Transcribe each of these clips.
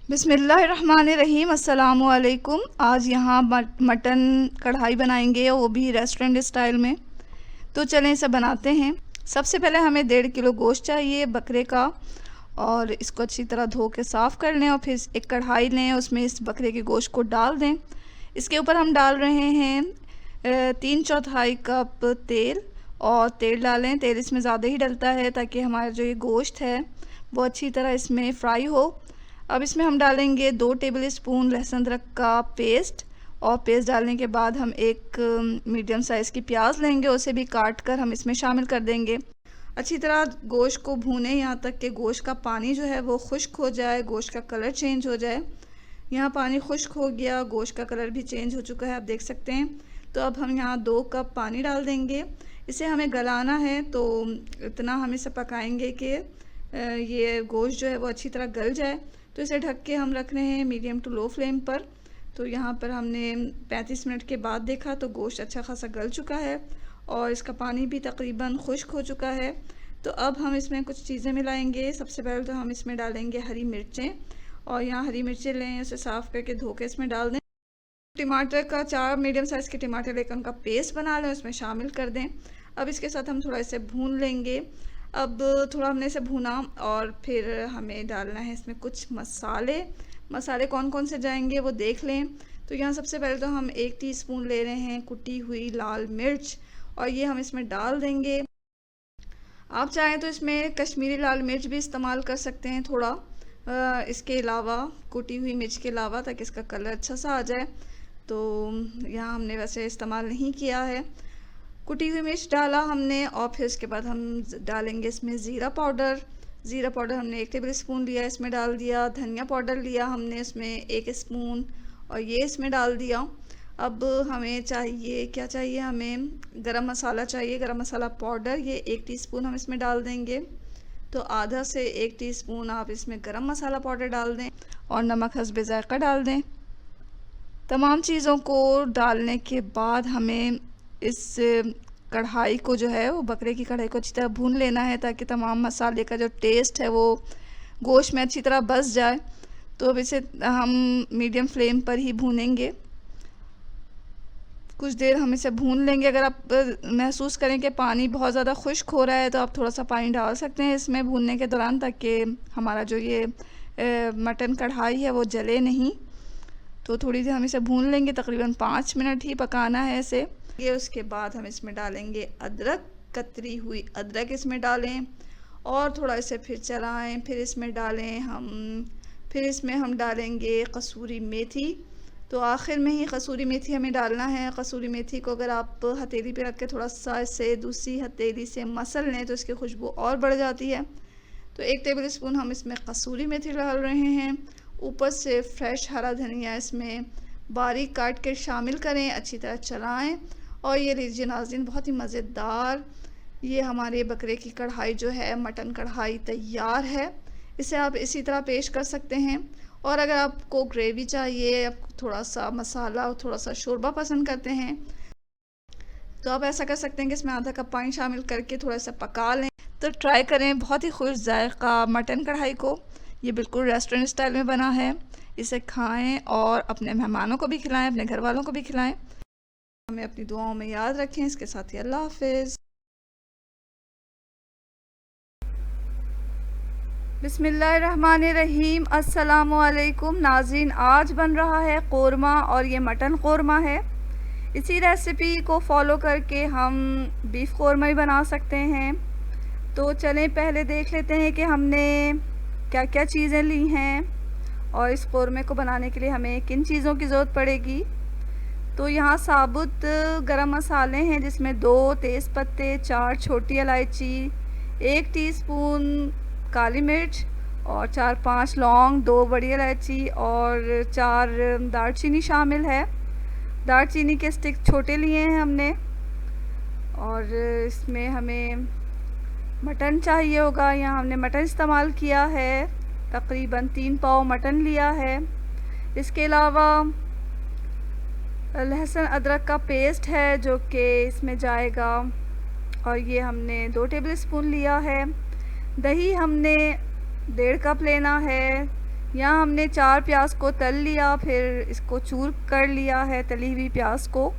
बिस्मिल्लाहिर्रहमानिर्रहीम। अस्सलामुअलैकुम। आज यहाँ मटन कढ़ाई बनाएंगे, वो भी रेस्टोरेंट स्टाइल में। तो चलें इसे बनाते हैं। सबसे पहले हमें 1.5 किलो गोश्त चाहिए बकरे का, और इसको अच्छी तरह धो के साफ़ कर लें और फिर एक कढ़ाई लें, उसमें इस बकरे के गोश्त को डाल दें। इसके ऊपर हम डाल रहे हैं 3/4 कप तेल, और तेल डालें। तेल इसमें ज़्यादा ही डलता है ताकि हमारा जो ये गोश्त है वो अच्छी तरह इसमें फ्राई हो। अब इसमें हम डालेंगे 2 टेबल स्पून लहसुन अदरक का पेस्ट, और पेस्ट डालने के बाद हम एक मीडियम साइज़ की प्याज लेंगे, उसे भी काट कर हम इसमें शामिल कर देंगे। अच्छी तरह गोश्त को भूनें यहाँ तक कि गोश्त का पानी जो है वो खुश्क हो जाए, गोश्त का कलर चेंज हो जाए। यहाँ पानी खुश्क हो गया, गोश्त का कलर भी चेंज हो चुका है, आप देख सकते हैं। तो अब हम यहाँ 2 कप पानी डाल देंगे। इसे हमें गलाना है, तो इतना हम इसे पकाएंगे कि ये गोश्त जो है वो अच्छी तरह गल जाए। तो इसे ढक के हम रख रहे हैं मीडियम टू लो फ्लेम पर। तो यहाँ पर हमने 35 मिनट के बाद देखा तो गोश्त अच्छा खासा गल चुका है और इसका पानी भी तकरीबन खुश्क हो चुका है। तो अब हम इसमें कुछ चीज़ें मिलाएंगे। सबसे पहले तो हम इसमें डालेंगे हरी मिर्चें, और यहाँ हरी मिर्चें लें, उसे साफ़ करके धो के इसमें डाल दें। टमाटर का 4 मीडियम साइज़ के टमाटर लेकर उनका पेस्ट बना लें, उसमें शामिल कर दें। अब इसके साथ हम थोड़ा इसे भून लेंगे। अब थोड़ा हमने इसे भूना और फिर हमें डालना है इसमें कुछ मसाले कौन कौन से जाएंगे वो देख लें। तो यहाँ सबसे पहले तो हम 1 टीस्पून ले रहे हैं कुटी हुई लाल मिर्च, और ये हम इसमें डाल देंगे। आप चाहें तो इसमें कश्मीरी लाल मिर्च भी इस्तेमाल कर सकते हैं थोड़ा, इसके अलावा कुटी हुई मिर्च के अलावा, ताकि इसका कलर अच्छा सा आ जाए। तो यहाँ हमने वैसे इस्तेमाल नहीं किया है। कुटी हुई मिर्च डाला हमने, और फिर उसके बाद हम डालेंगे इसमें ज़ीरा पाउडर हमने 1 टेबल स्पून लिया, इसमें डाल दिया। धनिया पाउडर लिया हमने इसमें 1 स्पून, और ये इसमें डाल दिया। अब हमें चाहिए हमें गरम मसाला चाहिए, गरम मसाला पाउडर, ये 1 टीस्पून हम इसमें डाल देंगे। तो आधा से 1 टीस्पून आप इसमें गरम मसाला पाउडर डाल दें, और नमक हस्बे ज़ायक़ा डाल दें। तमाम चीज़ों को डालने के बाद हमें इस कढ़ाई को जो है वो बकरे की कढ़ाई को अच्छी तरह भून लेना है, ताकि तमाम मसाले का जो टेस्ट है वो गोश्त में अच्छी तरह बस जाए। तो अब इसे हम मीडियम फ्लेम पर ही भूनेंगे, कुछ देर हम इसे भून लेंगे। अगर आप महसूस करें कि पानी बहुत ज़्यादा खुश्क हो रहा है तो आप थोड़ा सा पानी डाल सकते हैं इसमें भूनने के दौरान, ताकि हमारा जो ये मटन कढ़ाई है वो जले नहीं। तो थोड़ी देर हम इसे भून लेंगे, तकरीबन 5 मिनट ही पकाना है इसे। ये उसके बाद हम इसमें डालेंगे अदरक, कतरी हुई अदरक इसमें डालें, और थोड़ा इसे फिर चलाएं। फिर इसमें हम डालेंगे कसूरी मेथी। तो आखिर में ही कसूरी मेथी हमें डालना है। कसूरी मेथी को अगर आप हथेली पे रख के थोड़ा सा इसे दूसरी हथेली से मसल लें तो इसकी खुशबू और बढ़ जाती है। तो 1 टेबल स्पून हम इसमें कसूरी मेथी डाल रहे हैं। ऊपर से फ्रेश हरा धनिया इसमें बारीक काट के शामिल करें, अच्छी तरह चलाएं। और ये लीजिए नाज़रीन, बहुत ही मज़ेदार ये हमारे बकरे की कढ़ाई जो है, मटन कढ़ाई तैयार है। इसे आप इसी तरह पेश कर सकते हैं। और अगर आपको ग्रेवी चाहिए, आप थोड़ा सा मसाला और थोड़ा सा शोरबा पसंद करते हैं, तो आप ऐसा कर सकते हैं कि इसमें आधा कप पानी शामिल करके थोड़ा सा पका लें। तो ट्राई करें बहुत ही खुश जायका मटन कढ़ाई को। ये बिल्कुल रेस्टोरेंट स्टाइल में बना है। इसे खाएं और अपने मेहमानों को भी खिलाएं, अपने घर वालों को भी खिलाएं। हमें अपनी दुआओं में याद रखें। इसके साथ ही अल्लाह हाफिज़। बिस्मिल्लाहिर्रहमानिर्रहीम। अस्सलामुअलैकुम नाज़रीन, आज बन रहा है कोरमा, और ये मटन कोरमा है। इसी रेसिपी को फॉलो करके हम बीफ कोरमा भी बना सकते हैं। तो चलें पहले देख लेते हैं कि हमने क्या क्या चीज़ें ली हैं, और इस कोरमे को बनाने के लिए हमें किन चीज़ों की ज़रूरत पड़ेगी। तो यहाँ साबुत गरम मसाले हैं, जिसमें 2 तेज़ पत्ते, 4 छोटी इलायची, 1 टीस्पून काली मिर्च, और 4-5 लौंग, 2 बड़ी इलायची, और 4 दालचीनी शामिल है। दालचीनी के स्टिक छोटे लिए हैं हमने। और इसमें हमें मटन चाहिए होगा। यहाँ हमने मटन इस्तेमाल किया है, तकरीबन 3 पाव मटन लिया है। इसके अलावा लहसुन अदरक का पेस्ट है जो कि इसमें जाएगा, और ये हमने 2 टेबल स्पून लिया है। दही हमने 1.5 कप लेना है। यहाँ हमने 4 प्याज को तल लिया, फिर इसको चूर कर लिया है तली हुई प्याज को।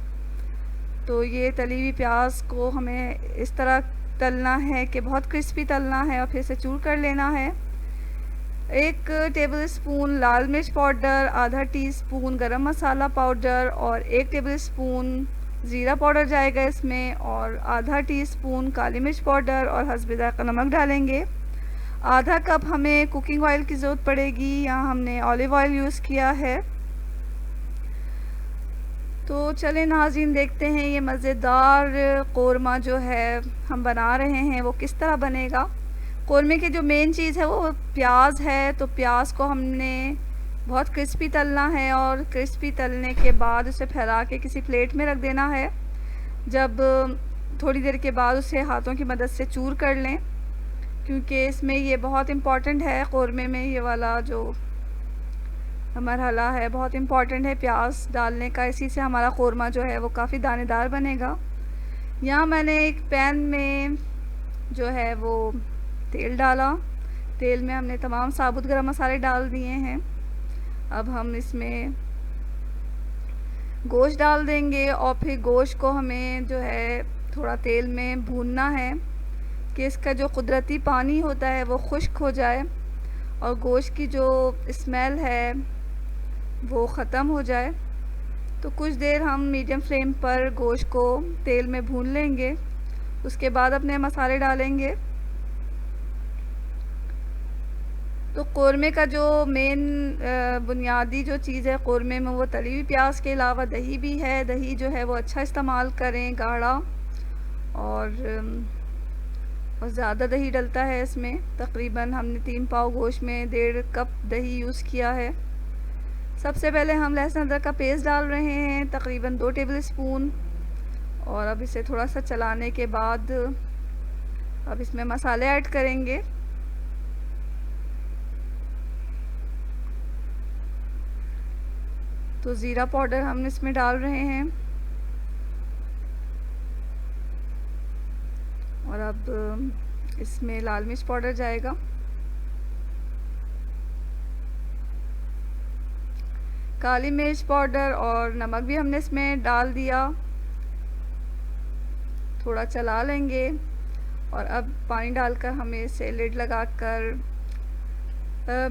तो ये तली हुई प्याज को हमें इस तरह तलना है कि बहुत क्रिस्पी तलना है और फिर इसे चूर कर लेना है। 1 टेबल स्पून लाल मिर्च पाउडर, आधा टीस्पून गरम मसाला पाउडर और 1 टेबल स्पून ज़ीरा पाउडर जाएगा इसमें, और आधा टीस्पून काली मिर्च पाउडर और हस्बे ज़ायक़ा नमक डालेंगे। आधा कप हमें कुकिंग ऑयल की ज़रूरत पड़ेगी, यहाँ हमने ऑलिव ऑयल यूज़ किया है। तो चलें नाज़रीन, देखते हैं ये मज़ेदार कोरमा जो है हम बना रहे हैं वो किस तरह बनेगा। कोरमे की जो मेन चीज़ है वो प्याज है। तो प्याज को हमने बहुत क्रिस्पी तलना है और क्रिस्पी तलने के बाद उसे फैला के किसी प्लेट में रख देना है। जब थोड़ी देर के बाद उसे हाथों की मदद से चूर कर लें, क्योंकि इसमें ये बहुत इम्पॉर्टेंट है। कोरमे में ये वाला जो मरहला है बहुत इम्पॉर्टेंट है प्याज डालने का, इसी से हमारा कोरमा जो है वो काफ़ी दानेदार बनेगा। यहाँ मैंने एक पैन में जो है वो तेल डाला। तेल में हमने तमाम साबुत गरम मसाले डाल दिए हैं। अब हम इसमें गोश्त डाल देंगे और फिर गोश्त को हमें जो है थोड़ा तेल में भूनना है कि इसका जो कुदरती पानी होता है वो खुश्क हो जाए और गोश्त की जो स्मेल है वो ख़त्म हो जाए। तो कुछ देर हम मीडियम फ्लेम पर गोश्त को तेल में भून लेंगे। उसके बाद अपने मसाले डालेंगे। तो कोरमे का जो मेन बुनियादी जो चीज़ है कोरमे में, वो तली हुई प्याज के अलावा दही भी है। दही जो है वो अच्छा इस्तेमाल करें, गाढ़ा, और ज़्यादा दही डलता है इसमें। तकरीबन हमने 3 पाव गोश्त में 1.5 कप दही यूज़ किया है। सबसे पहले हम लहसुन अदरक का पेस्ट डाल रहे हैं, तकरीबन 2 टेबल स्पून, और अब इसे थोड़ा सा चलाने के बाद अब इसमें मसाले ऐड करेंगे। तो ज़ीरा पाउडर हम इसमें डाल रहे हैं, और अब इसमें लाल मिर्च पाउडर जाएगा। काली मिर्च पाउडर और नमक भी हमने इसमें डाल दिया। थोड़ा चला लेंगे और अब पानी डालकर हमें इसे लिड लगाकर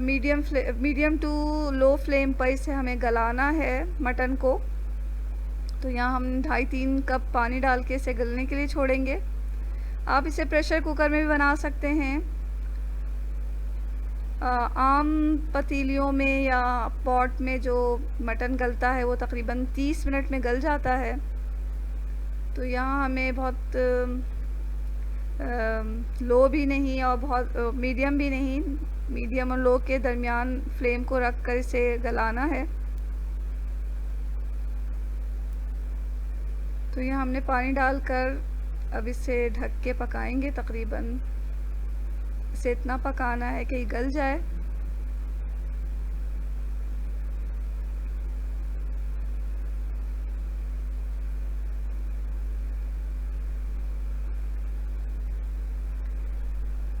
मीडियम टू लो फ्लेम पर इसे हमें गलाना है मटन को। तो यहाँ हम 2.5-3 कप पानी डाल के इसे गलने के लिए छोड़ेंगे। आप इसे प्रेशर कुकर में भी बना सकते हैं। आम पतीलियों में या पॉट में जो मटन गलता है वो तकरीबन 30 मिनट में गल जाता है। तो यहाँ हमें बहुत लो भी नहीं और बहुत मीडियम भी नहीं, मीडियम और लो के दरमियान फ्लेम को रख कर इसे गलाना है। तो यहाँ हमने पानी डालकर अब इसे ढक के पकाएंगे। तकरीबन इसे इतना पकाना है कि गल जाए।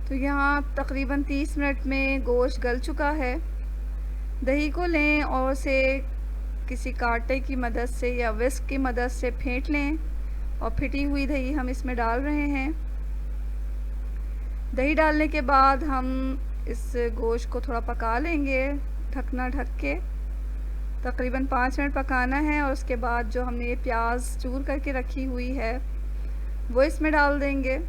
तो यहाँ तकरीबन 30 मिनट में गोश्त गल चुका है। दही को लें और उसे किसी कांटे की मदद से या विस्क की मदद से फेंट लें, और फिटी हुई दही हम इसमें डाल रहे हैं। दही डालने के बाद हम इस गोश्त को थोड़ा पका लेंगे, ढकना ढक के। तकरीबन 5 मिनट पकाना है, और उसके बाद जो हमने ये प्याज चूर करके रखी हुई है वो इसमें डाल देंगे।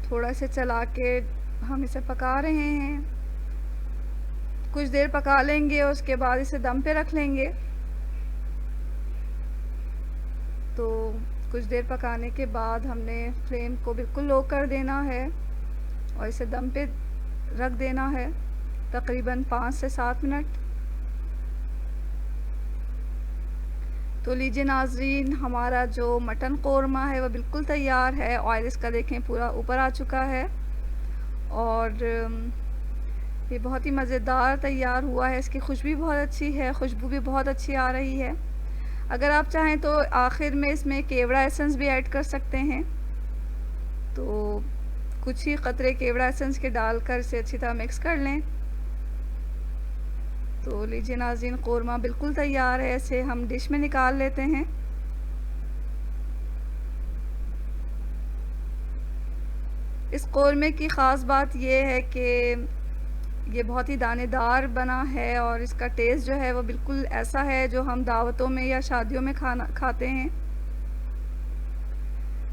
थोड़ा से चला के हम इसे पका रहे हैं। कुछ देर पका लेंगे और उसके बाद इसे दम पे रख लेंगे। तो कुछ देर पकाने के बाद हमने फ्लेम को बिल्कुल लो कर देना है और इसे दम पे रख देना है तकरीबन 5 से 7 मिनट। तो लीजिए नाजरीन, हमारा जो मटन कोरमा है वो बिल्कुल तैयार है। ऑयल इसका देखें पूरा ऊपर आ चुका है और ये बहुत ही मज़ेदार तैयार हुआ है। इसकी खुशबू बहुत अच्छी है, खुशबू भी बहुत अच्छी आ रही है। अगर आप चाहें तो आखिर में इसमें केवड़ा एसेंस भी ऐड कर सकते हैं। तो कुछ ही कतरे केवड़ा एसेंस के डालकर इसे अच्छी तरह मिक्स कर लें। तो लीजिए नाज़रीन, कोरमा बिल्कुल तैयार है। इसे हम डिश में निकाल लेते हैं। इस कोरमे की ख़ास बात यह है कि ये बहुत ही दानेदार बना है और इसका टेस्ट जो है वो बिल्कुल ऐसा है जो हम दावतों में या शादियों में खाते हैं।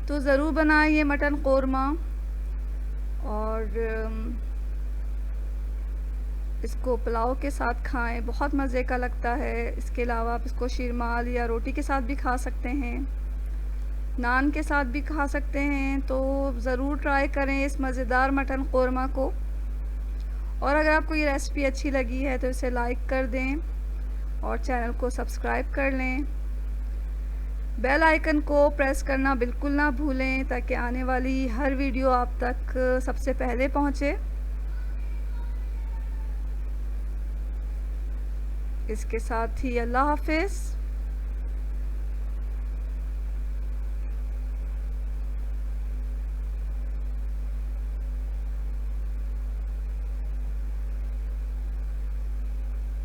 तो ज़रूर बनाएं ये मटन कोरमा और इसको पुलाव के साथ खाएं, बहुत मज़े का लगता है। इसके अलावा आप इसको शीरमाल या रोटी के साथ भी खा सकते हैं, नान के साथ भी खा सकते हैं। तो ज़रूर ट्राई करें इस मज़ेदार मटन कोरमा को। और अगर आपको ये रेसिपी अच्छी लगी है तो इसे लाइक कर दें और चैनल को सब्सक्राइब कर लें। बेल आइकन को प्रेस करना बिल्कुल ना भूलें ताकि आने वाली हर वीडियो आप तक सबसे पहले पहुंचे। इसके साथ ही अल्लाह हाफ़िज़।